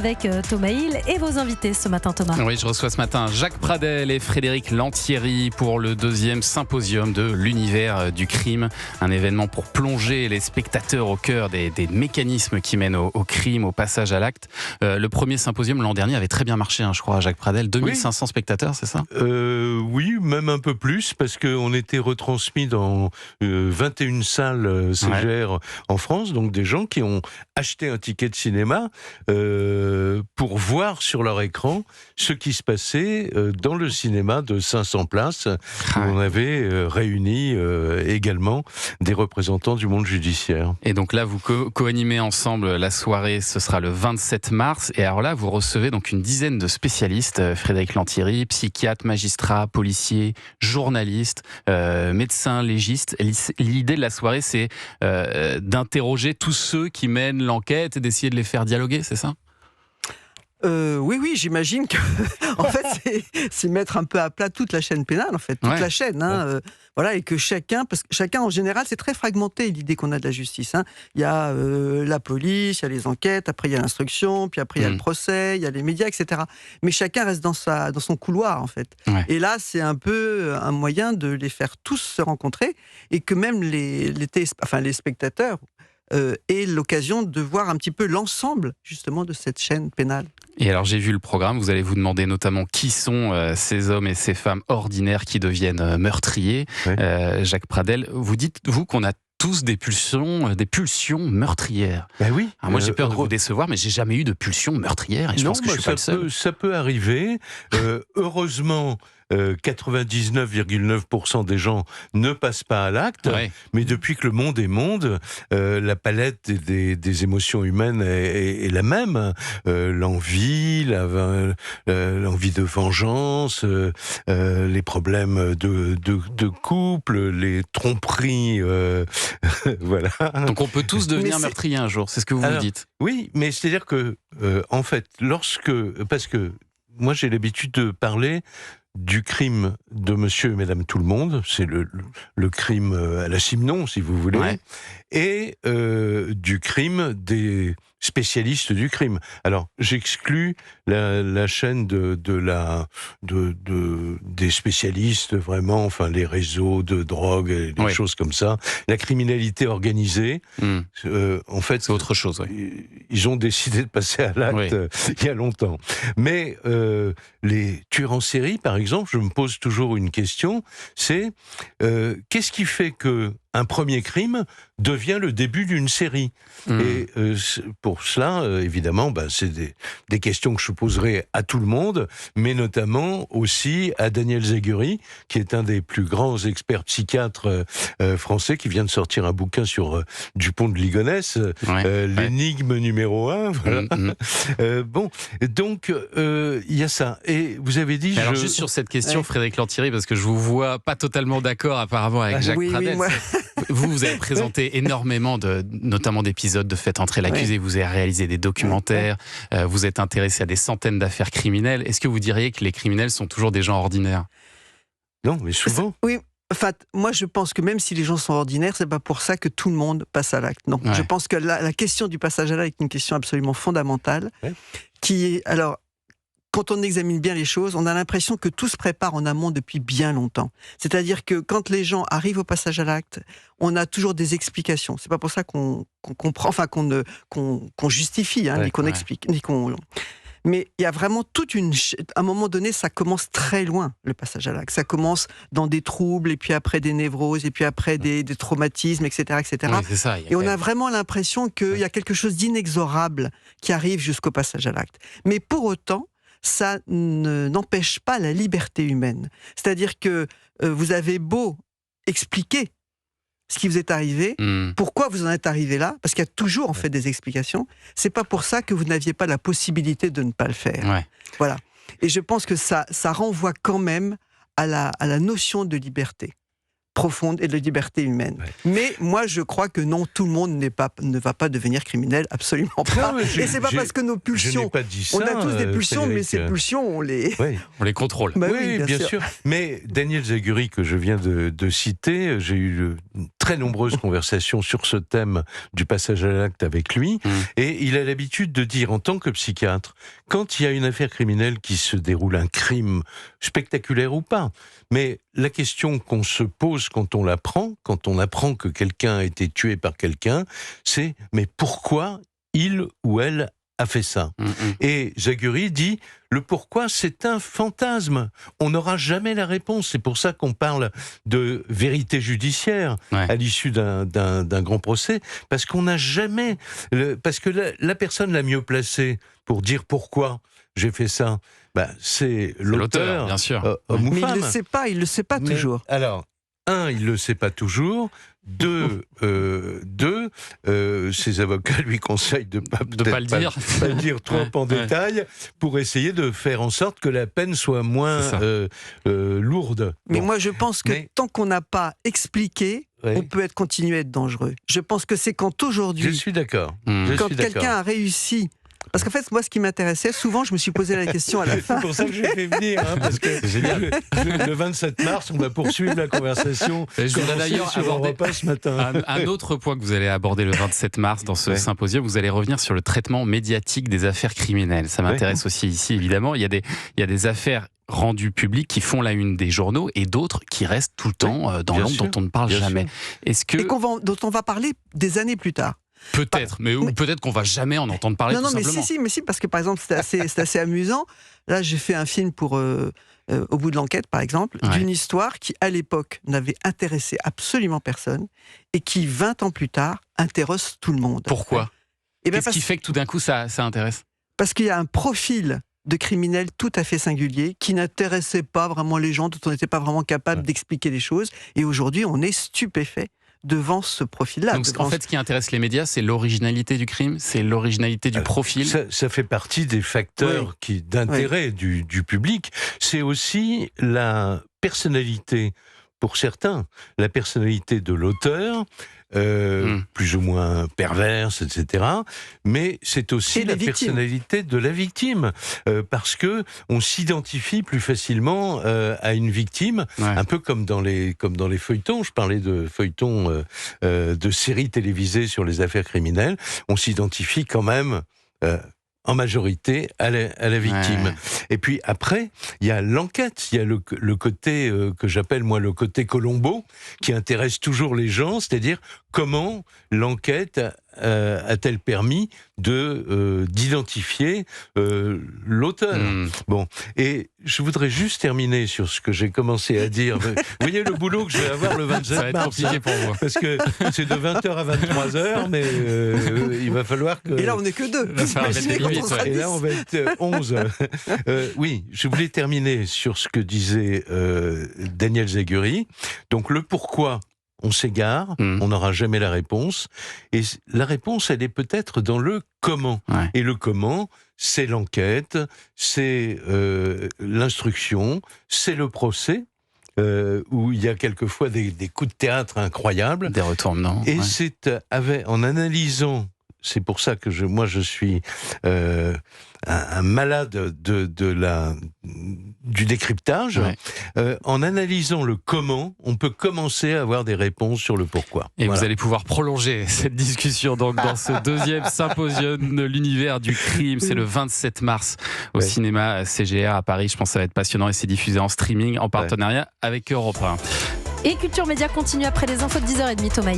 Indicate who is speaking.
Speaker 1: Avec Thomas Hill et vos invités ce matin, Thomas.
Speaker 2: Oui, je reçois ce matin Jacques Pradel et Frédéric Lantieri pour le 2e symposium de l'univers du crime. Un événement pour plonger les spectateurs au cœur des mécanismes qui mènent au crime, au passage à l'acte. Le premier symposium l'an dernier avait très bien marché, Jacques Pradel. 2500 spectateurs, c'est ça ?
Speaker 3: Oui, même un peu plus, parce qu'on était retransmis dans 21 salles CGR en France, donc des gens qui ont acheté un ticket de cinéma pour voir sur leur écran ce qui se passait dans le cinéma de 500 places, où on avait réuni également des représentants du monde judiciaire.
Speaker 2: Et donc là, vous co-animez ensemble la soirée, ce sera le 27 mars, et alors là, vous recevez donc une dizaine de spécialistes, Frédéric Lantieri, psychiatre, magistrat, policier, journaliste, médecin, légiste. L'idée de la soirée, c'est d'interroger tous ceux qui mènent l'enquête et d'essayer de les faire dialoguer, c'est ça ?
Speaker 4: Oui, j'imagine que en fait, c'est mettre un peu à plat toute la chaîne pénale, en fait, toute la chaîne, voilà, et que chacun, parce que chacun en général, c'est très fragmenté l'idée qu'on a de la justice. Il y a la police, il y a les enquêtes, après il y a l'instruction, puis après il y a le procès, il y a les médias, etc. Mais chacun reste dans son couloir, en fait. Et là, c'est un peu un moyen de les faire tous se rencontrer et que même les spectateurs aient l'occasion de voir un petit peu l'ensemble, justement, de cette chaîne pénale.
Speaker 2: Et alors j'ai vu le programme, vous allez vous demander notamment qui sont ces hommes et ces femmes ordinaires qui deviennent meurtriers. Jacques Pradel, vous dites, vous, qu'on a tous des pulsions meurtrières.
Speaker 3: Ben oui.
Speaker 2: Alors moi j'ai peur de vous décevoir, mais j'ai jamais eu de pulsion meurtrière et je pense que je suis pas le seul.
Speaker 3: Ça peut arriver. Heureusement, 99,9% des gens ne passent pas à l'acte, mais depuis que le monde est monde, la palette des émotions humaines est la même. L'envie, l'envie de vengeance, les problèmes de couple, les tromperies, voilà.
Speaker 2: Donc on peut tous devenir meurtriers un jour, c'est ce que vous dites.
Speaker 3: Oui, mais c'est-à-dire que, en fait, parce que moi j'ai l'habitude de parler du crime de monsieur et madame tout le monde, c'est le crime à la Simenon, si vous voulez, et du crime des spécialistes du crime. Alors, j'exclus la chaîne des spécialistes, vraiment, enfin, les réseaux de drogue, et des choses comme ça. La criminalité organisée, en fait...
Speaker 2: C'est autre chose,
Speaker 3: Ils ont décidé de passer à l'acte il y a longtemps. Mais les tueurs en série, par exemple, je me pose toujours une question, c'est qu'est-ce qui fait que un premier crime devient le début d'une série. Et pour cela, évidemment, c'est des questions que je poserai à tout le monde, mais notamment aussi à Daniel Zéguery, qui est un des plus grands experts psychiatres français, qui vient de sortir un bouquin sur Dupont de Ligonnès, l'énigme numéro 1. Voilà. Bon, donc il y a ça. Et vous avez dit...
Speaker 2: Alors juste sur cette question, Frédéric Lantieri, parce que je vous vois pas totalement d'accord apparemment avec Jacques Pradel. Vous avez présenté énormément notamment d'épisodes de Faites entrer l'accusé, vous avez réalisé des documentaires, vous êtes intéressé à des centaines d'affaires criminelles. Est-ce que vous diriez que les criminels sont toujours des gens ordinaires ?
Speaker 3: Non, mais souvent.
Speaker 4: Oui. Enfin, moi, je pense que même si les gens sont ordinaires, c'est pas pour ça que tout le monde passe à l'acte. Non, je pense que la question du passage à l'acte est une question absolument fondamentale, qui est... Alors, quand on examine bien les choses, on a l'impression que tout se prépare en amont depuis bien longtemps. C'est-à-dire que quand les gens arrivent au passage à l'acte, on a toujours des explications. C'est pas pour ça qu'on comprend, enfin qu'on justifie, ni qu'on explique, ni qu'on... Mais il y a vraiment à un moment donné, ça commence très loin, le passage à l'acte. Ça commence dans des troubles, et puis après des névroses, et puis après des traumatismes, etc., etc.
Speaker 2: Oui, c'est ça,
Speaker 4: et on a vraiment l'impression qu'il y a quelque chose d'inexorable qui arrive jusqu'au passage à l'acte. Mais pour autant, ça n'empêche pas la liberté humaine. C'est-à-dire que vous avez beau expliquer ce qui vous est arrivé, pourquoi vous en êtes arrivé là, parce qu'il y a toujours en fait des explications, c'est pas pour ça que vous n'aviez pas la possibilité de ne pas le faire. Voilà. Et je pense que ça renvoie quand même à la notion de liberté profonde et de liberté humaine. Mais moi, je crois que non, tout le monde ne va pas devenir criminel, absolument pas. Non, et c'est pas parce que nos pulsions...
Speaker 3: pas dit ça,
Speaker 4: on a tous des pulsions,
Speaker 3: Frédéric.
Speaker 4: Mais ces pulsions, on les
Speaker 2: contrôle.
Speaker 3: Oui, bien sûr. Mais Daniel Zéguery, que je viens de citer, j'ai eu très nombreuses conversations sur ce thème du passage à l'acte avec lui, et il a l'habitude de dire, en tant que psychiatre, quand il y a une affaire criminelle qui se déroule, un crime spectaculaire ou pas, mais la question qu'on se pose quand on apprend que quelqu'un a été tué par quelqu'un, c'est mais pourquoi il ou elle a fait ça. Et Zaguri dit, le pourquoi, c'est un fantasme. On n'aura jamais la réponse. C'est pour ça qu'on parle de vérité judiciaire à l'issue d'un grand procès, parce qu'on n'a jamais... parce que la personne la mieux placée pour dire pourquoi j'ai fait ça, c'est l'auteur,
Speaker 2: bien sûr.
Speaker 3: Homme ou
Speaker 4: Mais
Speaker 3: femme.
Speaker 4: il le sait pas toujours.
Speaker 3: Alors, il le sait pas toujours. Deux, ses avocats lui conseillent de pas le dire trop en détail pour essayer de faire en sorte que la peine soit moins lourde.
Speaker 4: Mais moi, je pense que tant qu'on n'a pas expliqué, on peut continuer à être dangereux. Je pense que c'est quand aujourd'hui...
Speaker 3: Je suis d'accord.
Speaker 4: Quand quelqu'un a réussi... Parce qu'en fait, moi, ce qui m'intéressait, souvent, je me suis posé la question à la fin.
Speaker 3: C'est pour ça que j'ai fait venir, parce que le 27 mars, on va poursuivre la conversation.
Speaker 2: Je voudrais d'ailleurs aborder
Speaker 3: ce matin.
Speaker 2: Un autre point que vous allez aborder le 27 mars dans ce symposium, vous allez revenir sur le traitement médiatique des affaires criminelles. Ça m'intéresse aussi ici, évidemment. Il y a des affaires rendues publiques qui font la une des journaux et d'autres qui restent tout le temps dans l'ombre, dont on ne parle jamais.
Speaker 4: Et dont on va parler des années plus tard.
Speaker 2: Peut-être, ou peut-être qu'on va jamais en entendre parler.
Speaker 4: Non, mais si, parce que par exemple, c'est assez amusant. Là, j'ai fait un film pour Au bout de l'enquête, par exemple, d'une histoire qui, à l'époque, n'avait intéressé absolument personne et qui, 20 ans plus tard, intéresse tout le monde.
Speaker 2: Pourquoi ? Qu'est-ce qui fait que tout d'un coup, ça intéresse ?
Speaker 4: Parce qu'il y a un profil de criminel tout à fait singulier qui n'intéressait pas vraiment les gens, dont on n'était pas vraiment capable d'expliquer les choses. Et aujourd'hui, on est stupéfait devant ce profil-là.
Speaker 2: Donc, en fait, ce qui intéresse les médias, c'est l'originalité du crime, c'est l'originalité du profil.
Speaker 3: Ça fait partie des facteurs d'intérêt du public. C'est aussi la personnalité, pour certains, la personnalité de l'auteur, plus ou moins perverse, etc. Mais c'est aussi la personnalité de la victime, parce que on s'identifie plus facilement à une victime, un peu comme dans les feuilletons. Je parlais de feuilletons de séries télévisées sur les affaires criminelles. On s'identifie quand même en majorité à la victime. Et puis après, il y a l'enquête, il y a le côté que j'appelle moi le côté Colombo, qui intéresse toujours les gens, c'est-à-dire comment l'enquête a-t-elle permis d'identifier l'auteur. Bon, et je voudrais juste terminer sur ce que j'ai commencé à dire. Vous voyez le boulot que je vais avoir le 27
Speaker 2: mars. Ça va être compliqué pour vous.
Speaker 3: Parce que c'est de 20h à 23h, mais il va falloir que...
Speaker 4: Et là, on n'est que deux.
Speaker 3: Et là, on va être 11. Oui, je voulais terminer sur ce que disait Daniel Zaguri. Donc, le pourquoi on s'égare, on n'aura jamais la réponse. Et la réponse, elle est peut-être dans le comment. Et le comment, c'est l'enquête, c'est l'instruction, c'est le procès, où il y a quelquefois des coups de théâtre incroyables.
Speaker 2: Des retournements.
Speaker 3: Et c'est en analysant, c'est pour ça que moi je suis un malade du décryptage. En analysant le comment, on peut commencer à avoir des réponses sur le pourquoi.
Speaker 2: Et vous allez pouvoir prolonger cette discussion donc dans ce deuxième symposium de l'univers du crime. C'est le 27 mars au cinéma CGR à Paris. Je pense que ça va être passionnant et c'est diffusé en streaming en partenariat avec Europe 1.
Speaker 1: Et Culture Média continue après les infos de 10h30, Thomas.